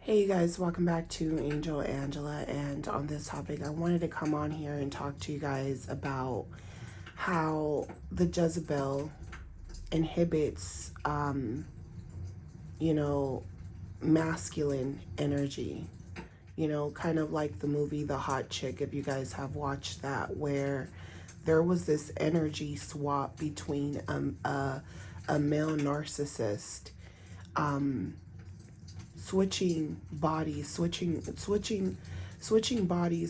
Hey you guys, welcome back to Angel Angela, and on this topic I wanted to come on here and talk to you guys about how the Jezebel inhibits you know, masculine energy. Kind of like the movie The Hot Chick, if you guys have watched that, where there was this energy swap between a male narcissist switching bodies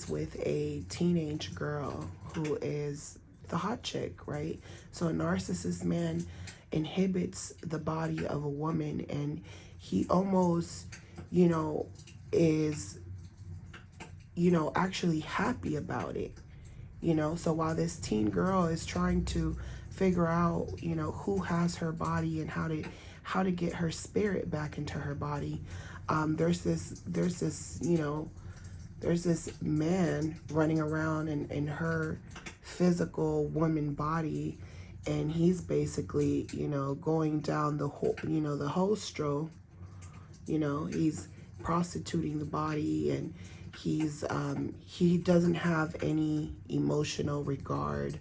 with a teenage girl who is the hot chick, right? So a narcissist man inhibits the body of a woman, and he almost, you know, is, actually happy about it. So while this teen girl is trying to figure out, who has her body and how to get her spirit back into her body, there's this man running around in her physical woman body, and he's basically, going down the whole, the whole stroll. He's prostituting the body, and he doesn't have any emotional regard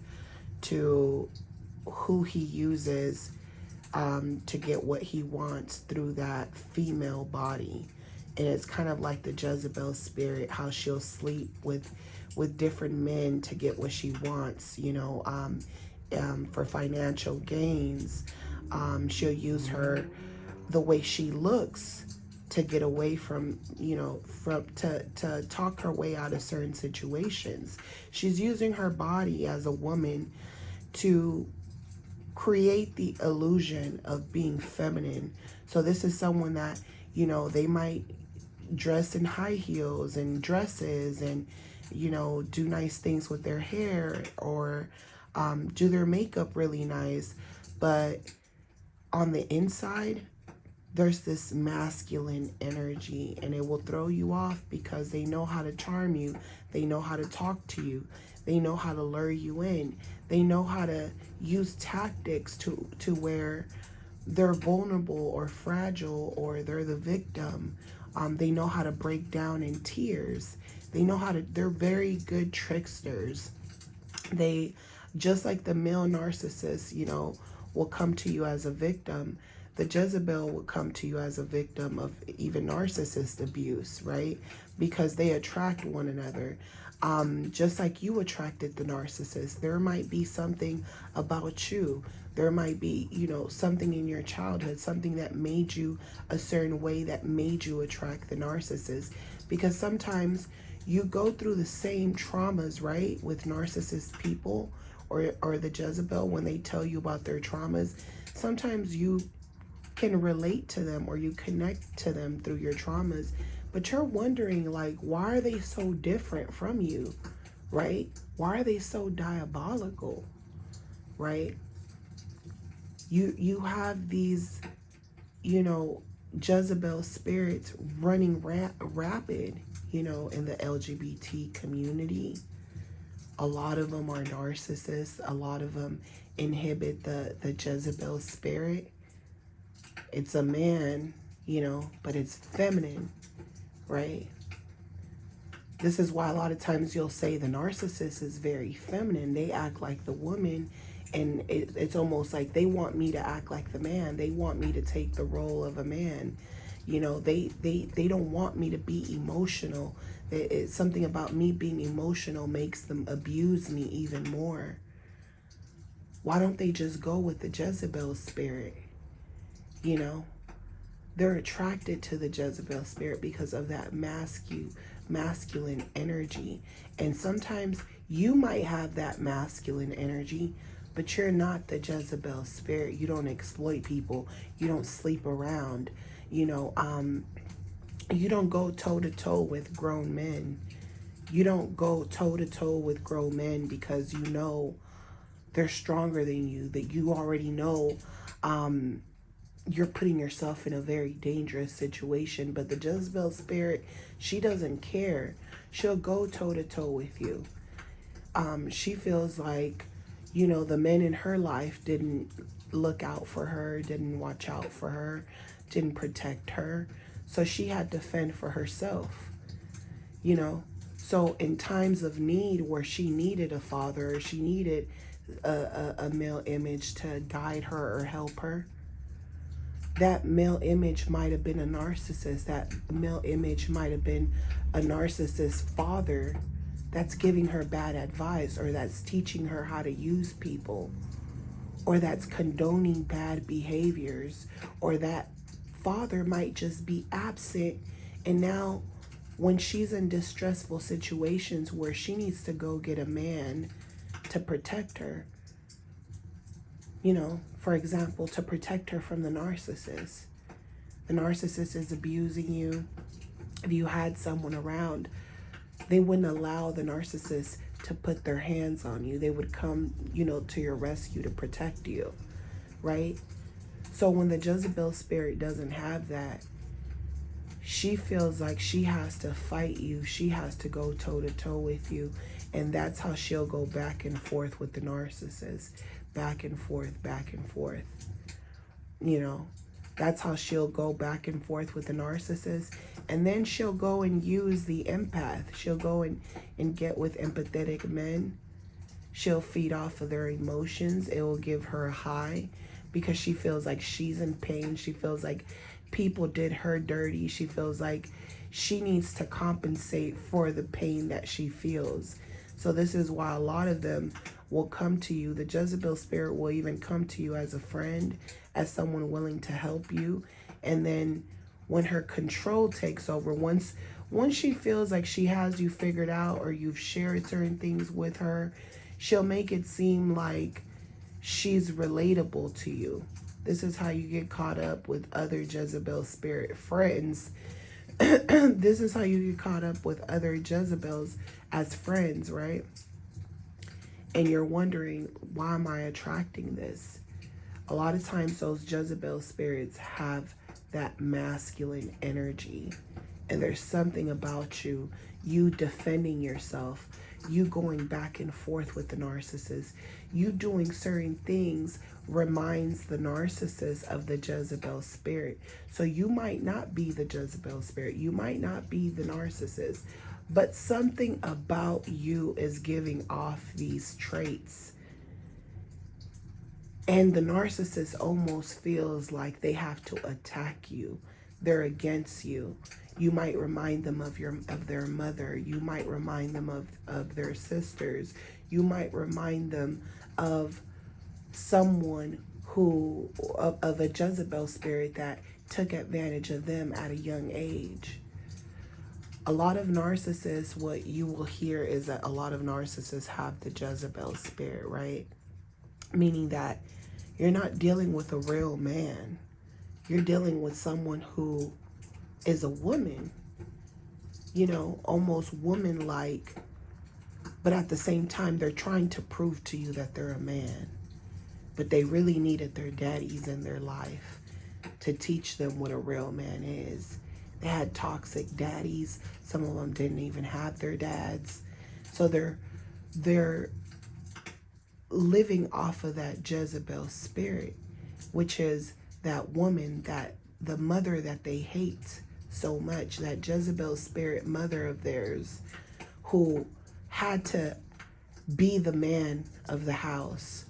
to who he uses to get what he wants through that female body. And it's kind of like the Jezebel spirit, how she'll sleep with different men to get what she wants, for financial gains. She'll use the way she looks to get away from, to talk her way out of certain situations. She's using her body as a woman to create the illusion of being feminine. So this is someone that, they might dress in high heels and dresses and, do nice things with their hair, or do their makeup really nice. But on the inside, there's this masculine energy, and it will throw you off because they know how to charm you. They know how to talk to you. They know how to lure you in. They know how to use tactics to where they're vulnerable or fragile, or they're the victim. They know how to break down in tears. They're very good tricksters. They, just like the male narcissist, will come to you as a victim. The Jezebel will come to you as a victim of even narcissist abuse, right? Because they attract one another. Just like you attracted the narcissist, there might be something about you. There might be, something in your childhood, something that made you a certain way, that made you attract the narcissist. Because sometimes you go through the same traumas, right, with narcissist people, or the Jezebel, when they tell you about their traumas. Sometimes you can relate to them, or you connect to them through your traumas, but you're wondering, like, why are they so different from you, right? Why are they so diabolical, right? You have these, Jezebel spirits running rapid, in the LGBT community. A lot of them are narcissists. A lot of them inhibit the Jezebel spirit. It's a man, but it's feminine, right? This is why a lot of times you'll say the narcissist is very feminine. They act like the woman, and it's almost like they want me to act like the man. They want me to take the role of a man. They don't want me to be emotional. It's something about me being emotional makes them abuse me even more. Why don't they just go with the Jezebel spirit? They're attracted to the Jezebel spirit because of that masculine energy. And sometimes you might have that masculine energy, but you're not the Jezebel spirit. You don't exploit people. You don't sleep around. You don't go toe to toe with grown men. You don't go toe to toe with grown men because they're stronger than you, that you already know you're putting yourself in a very dangerous situation. But the Jezebel spirit, she doesn't care. She'll go toe to toe with you. She feels like, the men in her life didn't look out for her, didn't watch out for her, didn't protect her. So she had to fend for herself, you know. So in times of need where she needed a father, or she needed a male image to guide her or help her, that male image might have been a narcissist. That male image might have been a narcissist father that's giving her bad advice, or that's teaching her how to use people, or that's condoning bad behaviors, or that father might just be absent. And now when she's in distressful situations where she needs to go get a man to protect her, you know, for example, to protect her from the narcissist. The narcissist is abusing you. If you had someone around, they wouldn't allow the narcissist to put their hands on you. They would come, you know, to your rescue to protect you, right? So when the Jezebel spirit doesn't have that, she feels like she has to fight you. She has to go toe to toe with you. And that's how she'll go back and forth with the narcissist. Back and forth, back and forth. You know, that's how she'll go back and forth with the narcissist. And then she'll go and use the empath. She'll go and get with empathetic men. She'll feed off of their emotions. It will give her a high because she feels like she's in pain. She feels like people did her dirty. She feels like she needs to compensate for the pain that she feels. So this is why a lot of them will come to you. The Jezebel spirit will even come to you as a friend, as someone willing to help you. And then when her control takes over, once she feels like she has you figured out, or you've shared certain things with her, she'll make it seem like she's relatable to you. This is how you get caught up with other Jezebel spirit friends. This is how you get caught up with other Jezebels as friends, right? And you're wondering, why am I attracting this? A lot of times those Jezebel spirits have that masculine energy. And there's something about you defending yourself, you going back and forth with the narcissist, you doing certain things reminds the narcissist of the Jezebel spirit. So you might not be the Jezebel spirit, you might not be the narcissist, but something about you is giving off these traits. And the narcissist almost feels like they have to attack you. They're against you. You might remind them of their mother. You might remind them of their sisters. You might remind them of someone who, of a Jezebel spirit that took advantage of them at a young age. A lot of narcissists, what you will hear is that a lot of narcissists have the Jezebel spirit, right? Meaning that you're not dealing with a real man. You're dealing with someone who is a woman, you know, almost woman-like, but at the same time, they're trying to prove to you that they're a man. But they really needed their daddies in their life to teach them what a real man is. They had toxic daddies. Some of them didn't even have their dads. So they're living off of that Jezebel spirit, which is that woman, that the mother that they hate so much, that Jezebel spirit mother of theirs, who had to be the man of the house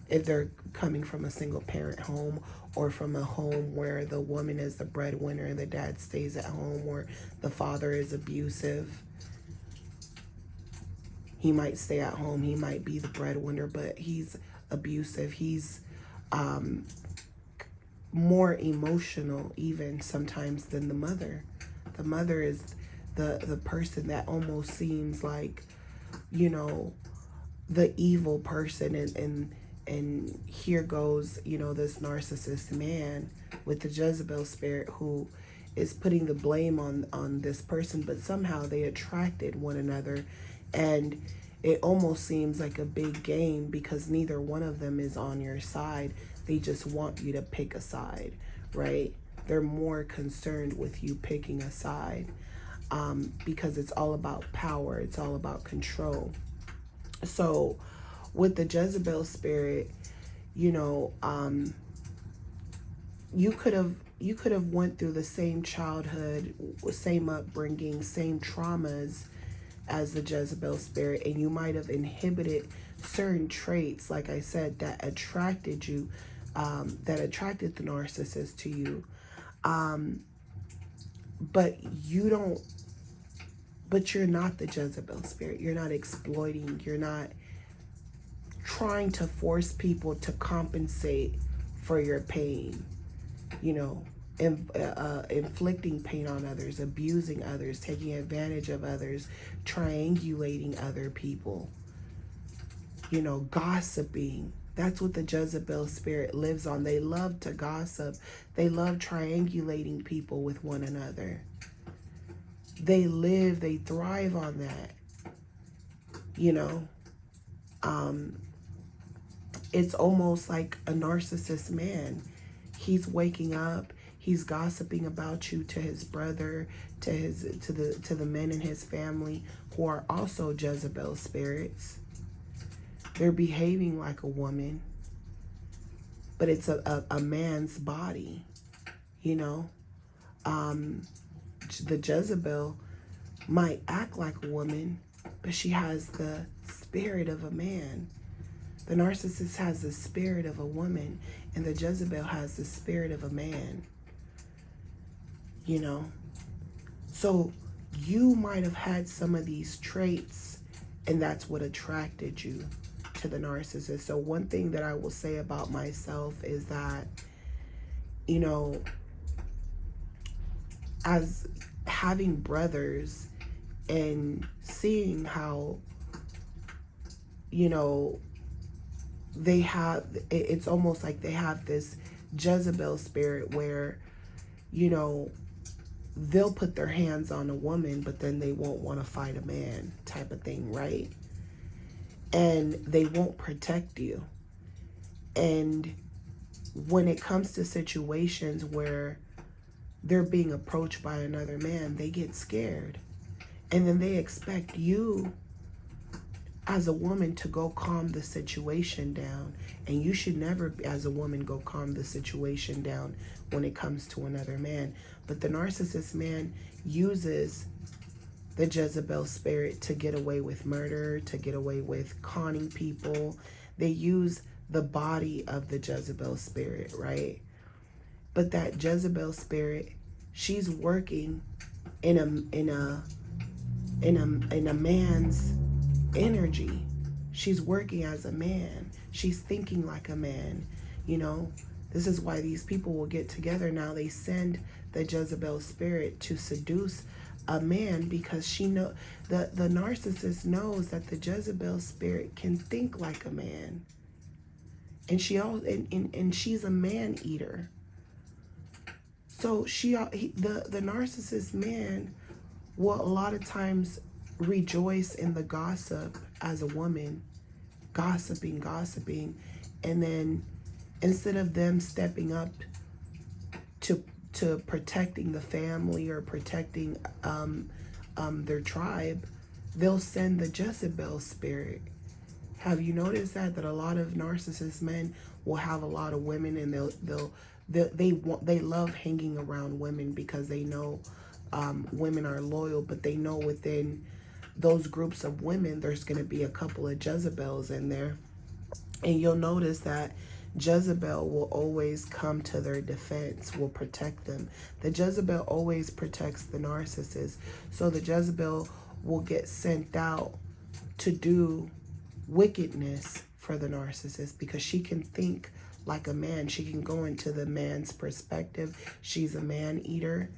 if they're coming from a single parent home, or from a home where the woman is the breadwinner and the dad stays at home, or the father is abusive. He might stay at home, he might be the breadwinner, but he's abusive. He's more emotional even sometimes than the mother. The mother is the person that almost seems like, you know, the evil person, and here goes, you know, this narcissist man with the Jezebel spirit who is putting the blame on this person, but somehow they attracted one another, and it almost seems like a big game because neither one of them is on your side. They just want you to pick a side, right? They're more concerned with you picking a side because it's all about power. It's all about control. So with the Jezebel spirit, you know, you could have went through the same childhood, same upbringing, same traumas as the Jezebel spirit, and you might have inhibited certain traits, like I said, that attracted you, that attracted the narcissist to you. But you're not the Jezebel spirit. You're not exploiting. You're not trying to force people to compensate for your pain, inflicting pain on others, abusing others, taking advantage of others, triangulating other people, gossiping. That's what the Jezebel spirit lives on. They love to gossip. They love triangulating people with one another. They thrive on that. It's almost like a narcissist man. He's waking up, he's gossiping about you to his brother, to the men in his family who are also Jezebel spirits. They're behaving like a woman, but it's a man's body, The Jezebel might act like a woman, but she has the spirit of a man. The narcissist has the spirit of a woman, and the Jezebel has the spirit of a man. So you might have had some of these traits, and that's what attracted you to the narcissist. So one thing that I will say about myself is that, as having brothers and seeing how, it's almost like they have this Jezebel spirit where, they'll put their hands on a woman, but then they won't want to fight a man type of thing, right? And they won't protect you. And when it comes to situations where they're being approached by another man, they get scared. And then they expect you as a woman to go calm the situation down. And you should never, as a woman, go calm the situation down when it comes to another man. But the narcissist man uses the Jezebel spirit to get away with murder, to get away with conning people. They use the body of the Jezebel spirit, right? But that Jezebel spirit, she's working in a man's energy. She's working as a man. She's thinking like a man. This is why these people will get together now. They send the Jezebel spirit to seduce a man, because the narcissist knows that the Jezebel spirit can think like a man, and she's a man eater. So the narcissist man will a lot of times rejoice in the gossip as a woman, gossiping, and then instead of them stepping up to protecting the family or protecting their tribe, they'll send the Jezebel spirit. Have you noticed that a lot of narcissist men will have a lot of women, and they love hanging around women because they know women are loyal, but they know within those groups of women there's going to be a couple of Jezebels in there. And you'll notice that Jezebel will always come to their defense, will protect them. The Jezebel always protects the narcissist. So the Jezebel will get sent out to do wickedness for the narcissist because she can think like a man. She can go into the man's perspective. She's a man eater.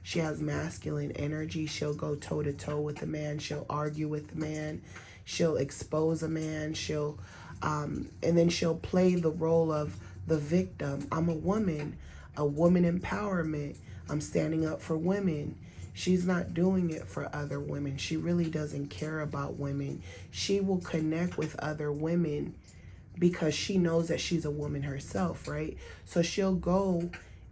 She has masculine energy. She'll go toe to toe with the man. She'll argue with the man. She'll expose a man. And then she'll play the role of the victim. I'm a woman empowerment. I'm standing up for women. She's not doing it for other women. She really doesn't care about women. She will connect with other women because she knows that she's a woman herself, right? So she'll go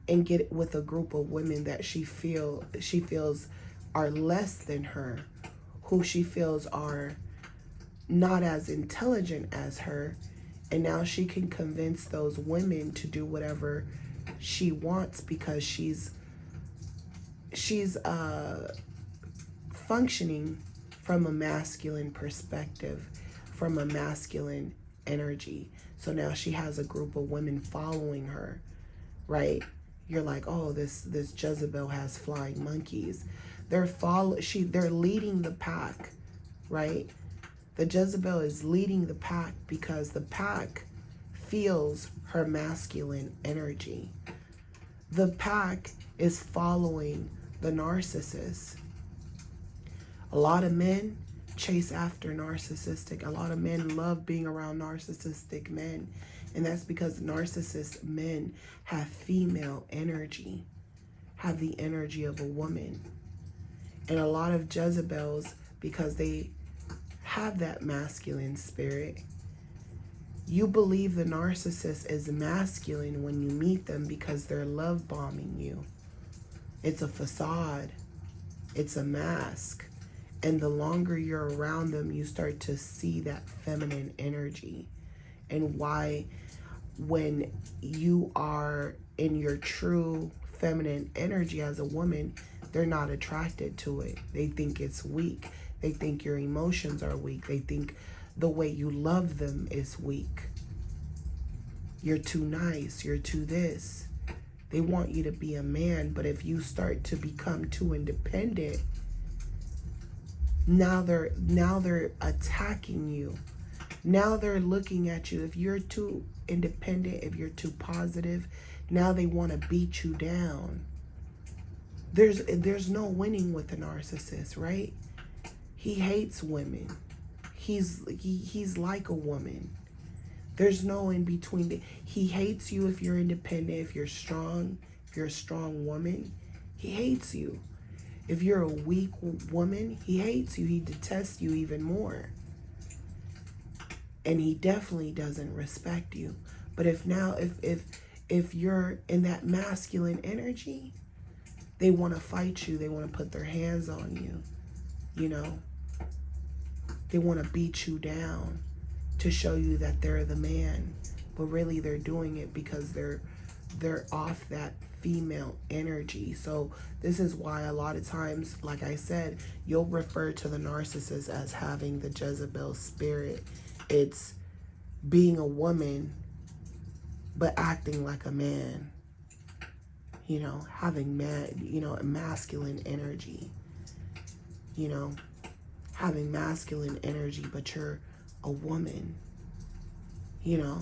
and get with a group of women that she feels are less than her, who she feels are not as intelligent as her, And now she can convince those women to do whatever she wants because she's functioning from a masculine perspective, from a masculine energy. So now she has a group of women following her, right? You're like, oh, this Jezebel has flying monkeys. They're leading the pack, right? The Jezebel is leading the pack because the pack feels her masculine energy. The pack is following the narcissist. A lot of men chase after narcissistic. A lot of men love being around narcissistic men. And that's because narcissist men have female energy, have the energy of a woman. And a lot of Jezebels, because they have that masculine spirit, you believe the narcissist is masculine when you meet them because they're love bombing you. It's a facade. It's a mask. And the longer you're around them, you start to see that feminine energy. And why, when you are in your true feminine energy as a woman, they're not attracted to it. They think it's weak. They think your emotions are weak. They think the way you love them is weak. You're too nice. You're too this. They want you to be a man, but if you start to become too independent, now they're attacking you. Now they're looking at you. If you're too independent, if you're too positive, now they want to beat you down. There's no winning with a narcissist, right? He hates women. He's like a woman. There's no in between. He hates you if you're independent, if you're strong, if you're a strong woman. He hates you. If you're a weak woman, he hates you. He detests you even more. And he definitely doesn't respect you. But if you're in that masculine energy, they want to fight you. They want to put their hands on you. You know, they want to beat you down to show you that they're the man. But really they're doing it because they're off that female energy. So this is why a lot of times, like I said, you'll refer to the narcissist as having the Jezebel spirit. It's being a woman but acting like a man. You know, having a masculine energy. You know, having masculine energy, but you're a woman. You know,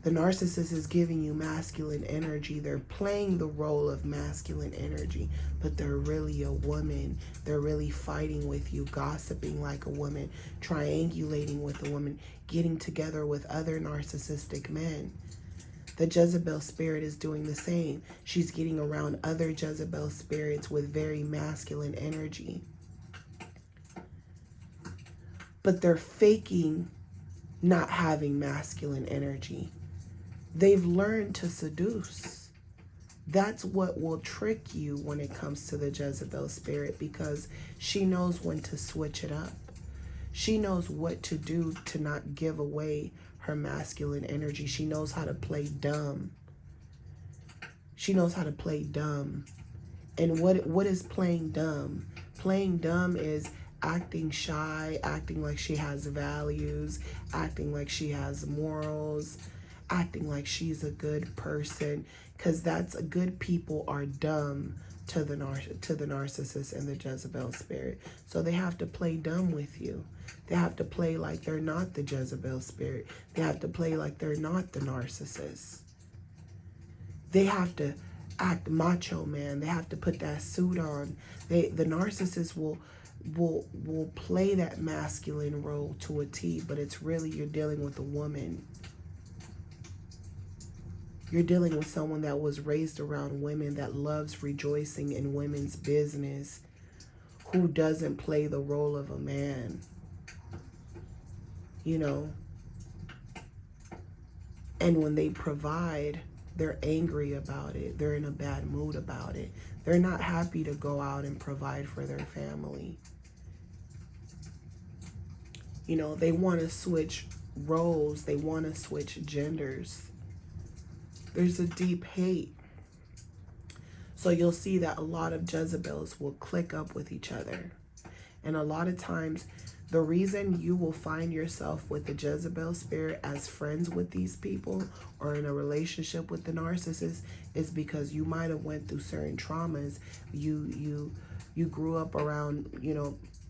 the narcissist is giving you masculine energy. They're playing the role of masculine energy, but they're really a woman. They're really fighting with you, gossiping like a woman, triangulating with a woman, getting together with other narcissistic men. The Jezebel spirit is doing the same. She's getting around other Jezebel spirits with very masculine energy. But they're faking not having masculine energy. They've learned to seduce. That's what will trick you when it comes to the Jezebel spirit, because she knows when to switch it up. She knows what to do to not give away her masculine energy. She knows how to play dumb. She knows how to play dumb. And what is playing dumb? Playing dumb is acting shy, acting like she has values, acting like she has morals, acting like she's a good person, because good people are dumb to the narcissist and the Jezebel spirit. So they have to play dumb with you. They have to play like they're not the Jezebel spirit. They have to play like they're not the narcissist. They have to act macho man. They have to put that suit on. The narcissist will play that masculine role to a T, but it's really, you're dealing with a woman. You're dealing with someone that was raised around women, that loves rejoicing in women's business, who doesn't play the role of a man. You know, and when they provide, they're angry about it. They're in a bad mood about it. They're not happy to go out and provide for their family. You know, they want to switch roles. They want to switch genders. There's a deep hate. So you'll see that a lot of Jezebels will click up with each other. And a lot of times, the reason you will find yourself with the Jezebel spirit as friends with these people or in a relationship with the narcissist is because you might have went through certain traumas. You grew up around,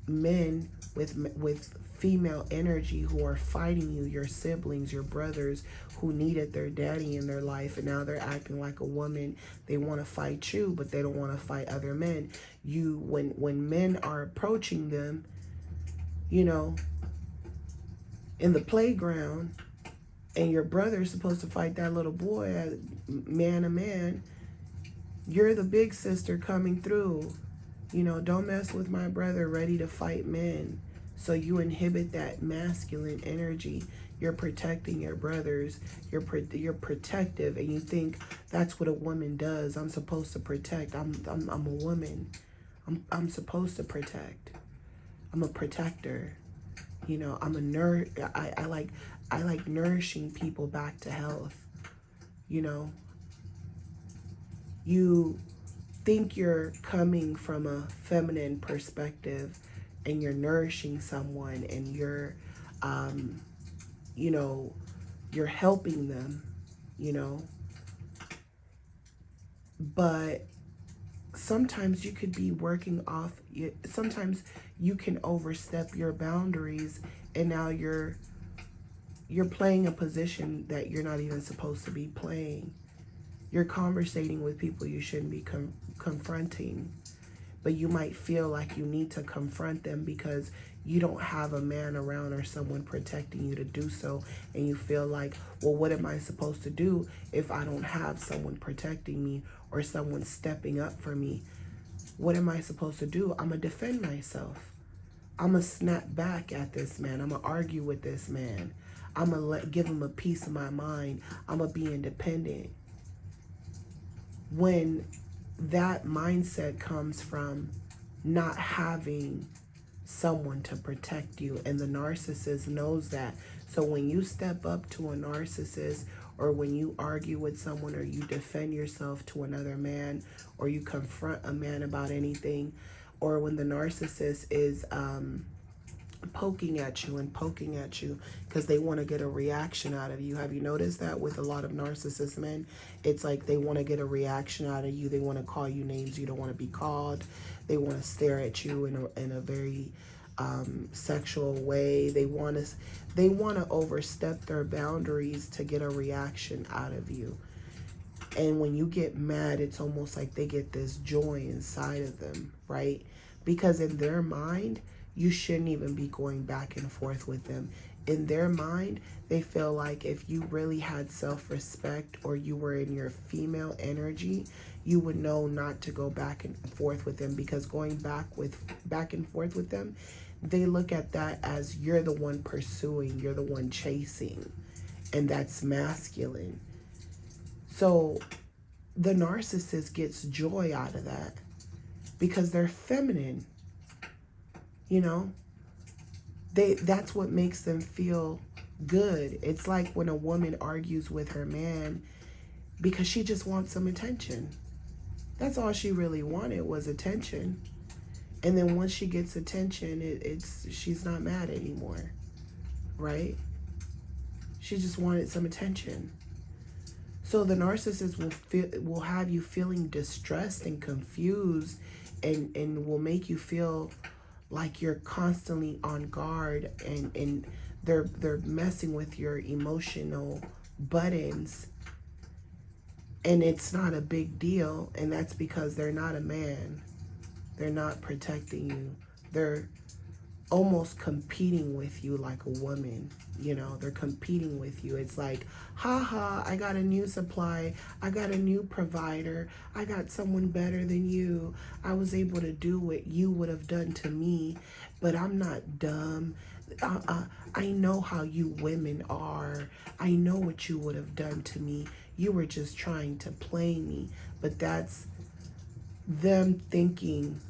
men with female energy who are fighting you, your siblings, your brothers who needed their daddy in their life, and now they're acting like a woman. They want to fight you, but they don't want to fight other men. When men are approaching them, in the playground, and your brother's supposed to fight that little boy, man to man, you're the big sister coming through. Don't mess with my brother, ready to fight men. So you inhibit that masculine energy. You're protecting your brothers. You're protective, and you think that's what a woman does. I'm supposed to protect. I'm a woman. I'm supposed to protect. I'm a protector. I'm a I like nourishing people back to health. You think you're coming from a feminine perspective, and you're nourishing someone, and you're you're helping them, but sometimes you could be working off, sometimes you can overstep your boundaries, and now you're playing a position that you're not even supposed to be playing. You're conversating with people you shouldn't be confronting, but you might feel like you need to confront them because you don't have a man around or someone protecting you to do so, and you feel like, well, what am I supposed to do if I don't have someone protecting me or someone stepping up for me? What am I supposed to do? I'm going to defend myself. I'm going to snap back at this man. I'm going to argue with this man. I'm going to give him a piece of my mind. I'm going to be independent. When that mindset comes from not having someone to protect you, and the narcissist knows that. So when you step up to a narcissist, or when you argue with someone, or you defend yourself to another man, or you confront a man about anything, or when the narcissist is poking at you because they want to get a reaction out of you. Have you noticed that with a lot of narcissist men? It's like they want to get a reaction out of you. They want to call you names you don't want to be called. They want to stare at you in a very sexual way. They want to overstep their boundaries to get a reaction out of you. And when you get mad, it's almost like they get this joy inside of them, right? Because in their mind, you shouldn't even be going back and forth with them. In their mind, they feel like if you really had self-respect, or you were in your female energy, you would know not to go back and forth with them, because going back and forth with them, they look at that as you're the one pursuing, you're the one chasing, and that's masculine. So the narcissist gets joy out of that because they're feminine. That's what makes them feel good. It's like when a woman argues with her man because she just wants some attention. That's all she really wanted, was attention. And then once she gets attention, she's not mad anymore, right? She just wanted some attention. So the narcissist will have you feeling distressed and confused, and will make you feel like you're constantly on guard, and they're messing with your emotional buttons, and it's not a big deal. And that's because they're not a man. They're not protecting you. They're almost competing with you like a woman. They're competing with you. It's like, haha, I got a new supply. I got a new provider. I got someone better than you. I was able to do what you would have done to me, but I'm not dumb. I know how you women are. I know what you would have done to me. You were just trying to play me. But that's them thinking